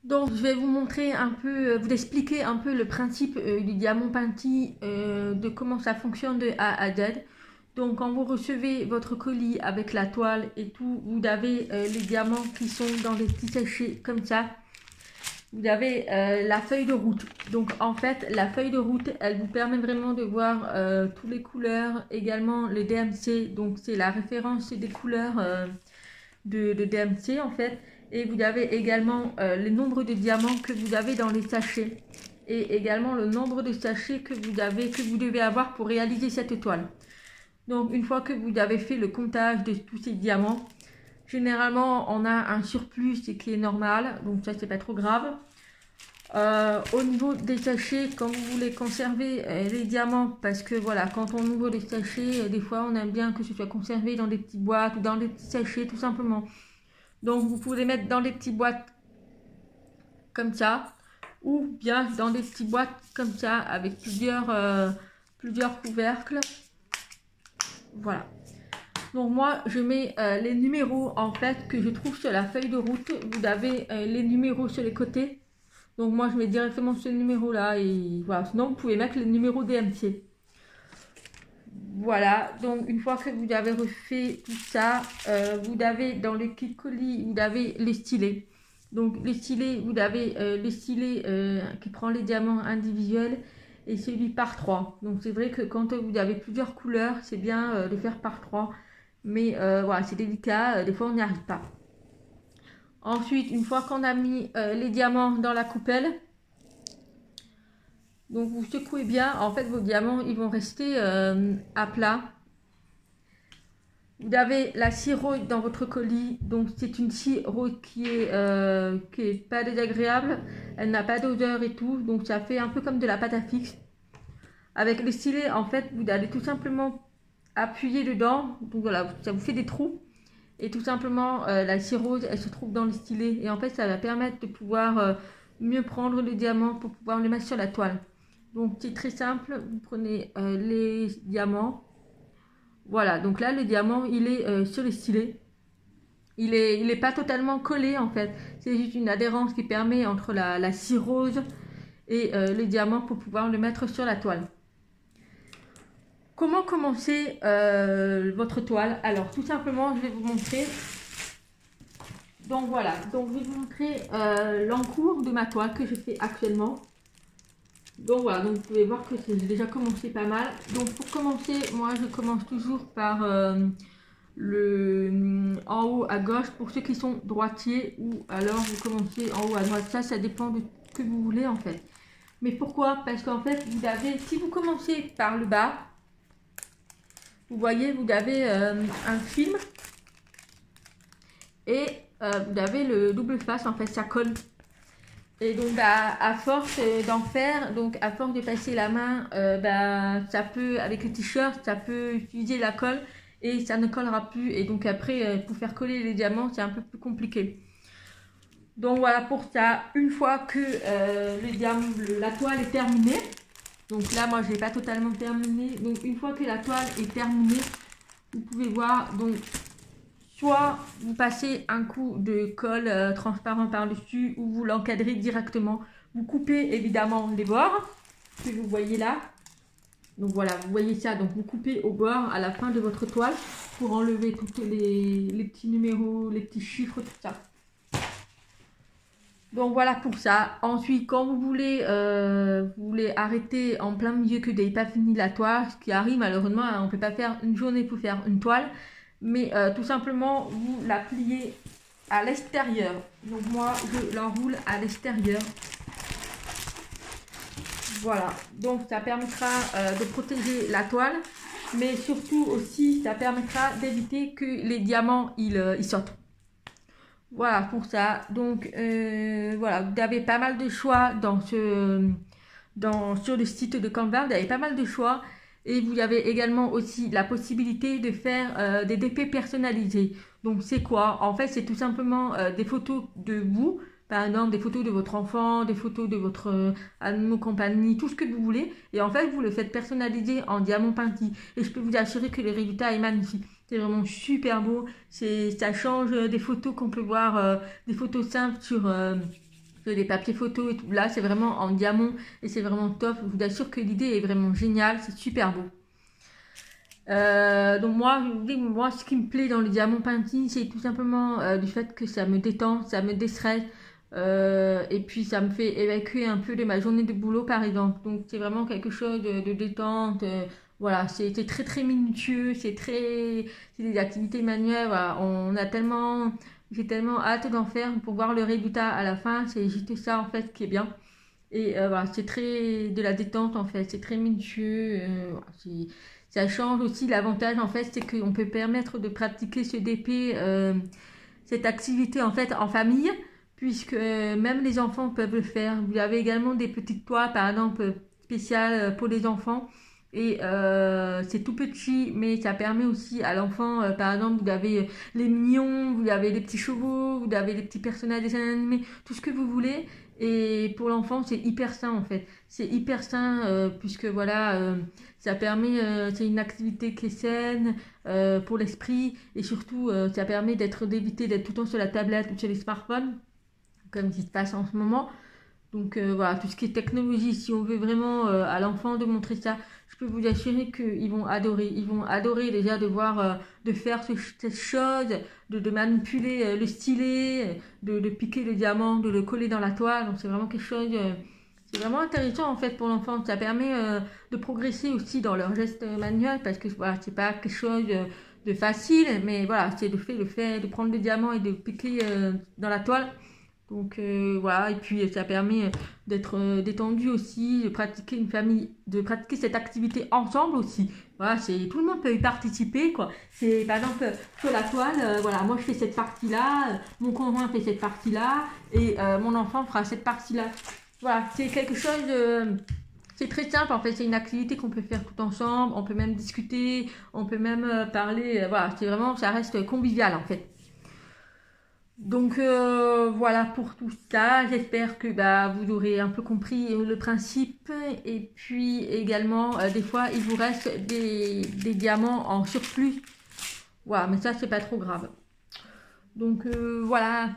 Donc, je vais vous montrer un peu, vous expliquer un peu le principe du diamant Penti, de comment ça fonctionne de A à Z. Donc, quand vous recevez votre colis avec la toile et tout, vous avez les diamants qui sont dans des petits sachets comme ça. Vous avez la feuille de route. Donc, en fait, la feuille de route, elle vous permet vraiment de voir toutes les couleurs, également le DMC. Donc, c'est la référence des couleurs de DMC en fait. Et vous avez également le nombre de diamants que vous avez dans les sachets. Et également le nombre de sachets que vous devez avoir pour réaliser cette toile. Donc une fois que vous avez fait le comptage de tous ces diamants, généralement on a un surplus, ce qui est normal, donc ça c'est pas trop grave. Au niveau des sachets, quand vous voulez conserver les diamants, parce que voilà, quand on ouvre les sachets, des fois on aime bien que ce soit conservé dans des petites boîtes ou dans des petits sachets tout simplement. Donc vous pouvez les mettre dans des petites boîtes comme ça, ou bien dans des petites boîtes comme ça avec plusieurs couvercles. Voilà. Donc moi je mets les numéros en fait que je trouve sur la feuille de route. Vous avez les numéros sur les côtés. Donc moi je mets directement ce numéro là et voilà. Sinon vous pouvez mettre le numéro DMC. Voilà, donc une fois que vous avez refait tout ça, vous avez dans le kit colis, vous avez les stylets. Donc les stylets, vous avez le stylet qui prend les diamants individuels et celui par 3. Donc c'est vrai que quand vous avez plusieurs couleurs, c'est bien de faire par 3. Mais voilà, c'est délicat, des fois on n'y arrive pas. Ensuite, une fois qu'on a mis les diamants dans la coupelle, donc vous secouez bien, en fait vos diamants ils vont rester à plat. Vous avez la scie rose dans votre colis, donc c'est une scie rose qui est pas désagréable, elle n'a pas d'odeur et tout, donc ça fait un peu comme de la pâte à fixe. Avec le stylet, en fait, vous allez tout simplement appuyer dedans, donc voilà, ça vous fait des trous, et tout simplement la scie rose, elle se trouve dans le stylet, et en fait ça va permettre de pouvoir mieux prendre le diamant pour pouvoir le mettre sur la toile. Donc c'est très simple, vous prenez les diamants. Voilà, donc là le diamant il est sur le stylet. Il est pas totalement collé en fait. C'est juste une adhérence qui permet entre la scie rose et le diamant pour pouvoir le mettre sur la toile. Comment commencer votre toile? Alors tout simplement je vais vous montrer. Donc voilà, donc je vais vous montrer l'encours de ma toile que je fais actuellement. Donc voilà, donc vous pouvez voir que j'ai déjà commencé pas mal. Donc pour commencer, moi je commence toujours par en haut à gauche pour ceux qui sont droitiers, ou alors vous commencez en haut à droite. Ça dépend de ce que vous voulez en fait. Mais pourquoi? Parce qu'en fait, vous avez, si vous commencez par le bas, vous voyez, vous avez un film et vous avez le double face, en fait, ça colle. Et donc, bah, à force d'en faire, donc à force de passer la main, bah, ça peut, avec le t-shirt, ça peut utiliser la colle et ça ne collera plus. Et donc après, pour faire coller les diamants, c'est un peu plus compliqué. Donc voilà pour ça. Une fois que la toile est terminée, donc là, moi, je l'ai pas totalement terminée. Donc une fois que la toile est terminée, vous pouvez voir, donc soit vous passez un coup de colle transparent par-dessus ou vous l'encadrez directement. Vous coupez évidemment les bords que vous voyez là. Donc voilà, vous voyez ça. Donc vous coupez au bord à la fin de votre toile pour enlever tous les petits numéros, les petits chiffres, tout ça. Donc voilà pour ça. Ensuite, quand vous voulez arrêter en plein milieu que vous n'avez pas fini la toile, ce qui arrive malheureusement, hein, on ne peut pas faire une journée pour faire une toile. Mais tout simplement, vous la pliez à l'extérieur. Donc moi, je l'enroule à l'extérieur. Voilà. Donc ça permettra de protéger la toile. Mais surtout aussi, ça permettra d'éviter que les diamants ils sortent. Voilà pour ça. Donc voilà, vous avez pas mal de choix sur le site de Canva. Vous avez pas mal de choix. Et vous avez également aussi la possibilité de faire des DP personnalisés. Donc c'est quoi? En fait, c'est tout simplement des photos de vous, par exemple des photos de votre enfant, des photos de votre animal compagnie, tout ce que vous voulez. Et en fait, vous le faites personnaliser en diamant Penti. Et je peux vous assurer que le résultat est magnifique. C'est vraiment super beau. Ça change des photos qu'on peut voir, des photos simples sur sur des papiers photos et tout. Là, c'est vraiment en diamant et c'est vraiment top. Je vous assure que l'idée est vraiment géniale, c'est super beau. Donc moi, ce qui me plaît dans le diamant painting, c'est tout simplement du fait que ça me détend, ça me déstresse, et puis ça me fait évacuer un peu de ma journée de boulot par exemple. Donc c'est vraiment quelque chose de détente. Voilà, c'est très très minutieux, c'est des activités manuelles. Voilà, j'ai tellement hâte d'en faire pour voir le résultat à la fin. C'est juste ça en fait qui est bien. Et voilà, c'est très de la détente en fait, c'est très minutieux. Voilà, ça change aussi. L'avantage en fait, c'est qu'on peut permettre de pratiquer ce DP, cette activité en fait en famille, puisque même les enfants peuvent le faire. Vous avez également des petites toiles par exemple spéciales pour les enfants. Et c'est tout petit, mais ça permet aussi à l'enfant, par exemple, vous avez les mignons, vous avez les petits chevaux, vous avez les petits personnages des dessins animés, tout ce que vous voulez. Et pour l'enfant, c'est hyper sain en fait. C'est hyper sain puisque voilà, ça permet, c'est une activité qui est saine pour l'esprit et surtout, ça permet d'éviter d'être tout le temps sur la tablette ou sur les smartphones, comme il se passe en ce moment. Donc voilà, tout ce qui est technologie, si on veut vraiment à l'enfant de montrer ça, je peux vous assurer qu'ils vont adorer. Ils vont adorer déjà de voir, de faire cette chose, de manipuler le stylet, de piquer le diamant, de le coller dans la toile. Donc c'est vraiment quelque chose, c'est vraiment intéressant en fait pour l'enfant. Ça permet de progresser aussi dans leurs gestes manuels parce que voilà, c'est pas quelque chose de facile, mais voilà, c'est le fait de prendre le diamant et de piquer dans la toile. Donc voilà, et puis ça permet d'être détendu aussi, de pratiquer de pratiquer cette activité ensemble aussi. Voilà, tout le monde peut y participer quoi. C'est par exemple sur la toile, voilà, moi je fais cette partie-là, mon conjoint fait cette partie-là, et mon enfant fera cette partie-là. Voilà, c'est quelque chose de... C'est très simple en fait, c'est une activité qu'on peut faire tout ensemble, on peut même discuter, on peut même parler, voilà, c'est vraiment, ça reste convivial en fait. Donc voilà pour tout ça, j'espère que vous aurez un peu compris le principe et puis également des fois il vous reste des diamants en surplus, voilà, mais ça c'est pas trop grave. Donc voilà.